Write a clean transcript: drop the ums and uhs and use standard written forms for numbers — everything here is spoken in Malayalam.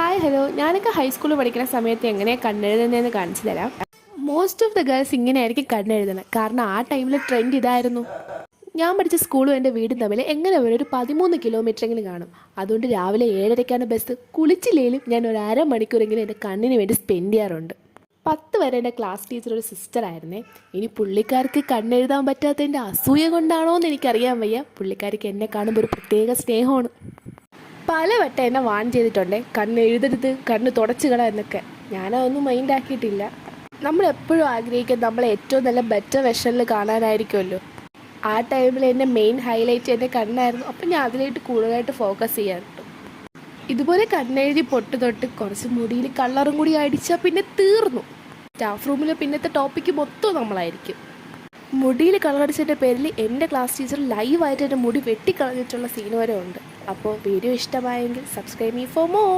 ഹായ് ഹലോ, ഞാനൊക്കെ ഹൈസ്കൂളിൽ പഠിക്കുന്ന സമയത്ത് എങ്ങനെയാണ് കണ്ണെഴുതുന്നതെന്ന് കാണിച്ചു തരാം. മോസ്റ്റ് ഓഫ് ദ ഗേൾസ് ഇങ്ങനെയായിരിക്കും കണ്ണെഴുതുന്നത്. കാരണം ആ ടൈമിൽ ട്രെൻഡ് ഇതായിരുന്നു. ഞാൻ പഠിച്ച സ്കൂളും എൻ്റെ വീടും തമ്മിൽ എങ്ങനെ ഒരു 13 കിലോമീറ്ററെങ്കിലും കാണും. അതുകൊണ്ട് രാവിലെ 7:30-ക്കാണ് ബസ്. കുളിച്ചില്ലെങ്കിലും ഞാൻ ഒരു അരമണിക്കൂറെങ്കിലും എൻ്റെ കണ്ണിന് വേണ്ടി സ്പെൻഡ് ചെയ്യാറുണ്ട്. 10 വരെ എൻ്റെ ക്ലാസ് ടീച്ചർ ഒരു സിസ്റ്ററായിരുന്നേ. ഇനി പുള്ളിക്കാർക്ക് കണ്ണെഴുതാൻ പറ്റാത്തതിൻ്റെ അസൂയ കൊണ്ടാണോ എന്ന് എനിക്കറിയാൻ വയ്യ. പുള്ളിക്കാർക്ക് എന്നെ കാണുമ്പോൾ ഒരു പ്രത്യേക സ്നേഹമാണ്. പലവട്ടം എന്നെ വാൺ ചെയ്തിട്ടുണ്ട്, കണ്ണ് എഴുതരുത്, കണ്ണ് തുടച്ച് കള എന്നൊക്കെ. ഞാനതൊന്നും മൈൻഡ് ആക്കിയിട്ടില്ല. നമ്മളെപ്പോഴും ആഗ്രഹിക്കുന്നത് നമ്മളെ ഏറ്റവും നല്ല ബെറ്റർ വെർഷനിൽ കാണാനായിരിക്കുമല്ലോ. ആ ടൈമിൽ എൻ്റെ മെയിൻ ഹൈലൈറ്റ് എൻ്റെ കണ്ണായിരുന്നു. അപ്പം ഞാൻ അതിലായിട്ട് കൂടുതലായിട്ട് ഫോക്കസ് ചെയ്യാറുണ്ട്. ഇതുപോലെ കണ്ണെഴുതി പൊട്ട് തൊട്ട് കുറച്ച് മുടിയിൽ കളറും കൂടി അടിച്ചാൽ പിന്നെ തീർന്നു. സ്റ്റാഫ് റൂമിൽ പിന്നത്തെ ടോപ്പിക്ക് മൊത്തം നമ്മളായിരിക്കും. മുടിയിൽ കളറടിച്ചതിൻ്റെ പേരിൽ എൻ്റെ ക്ലാസ് ടീച്ചർ ലൈവായിട്ട് എൻ്റെ മുടി വെട്ടിക്കളഞ്ഞിട്ടുള്ള സീൻ വരെ ഉണ്ട്. അപ്പോൾ വീഡിയോ ഇഷ്ടമായെങ്കിൽ സബ്സ്ക്രൈബ് മീ ഫോർ മോർ.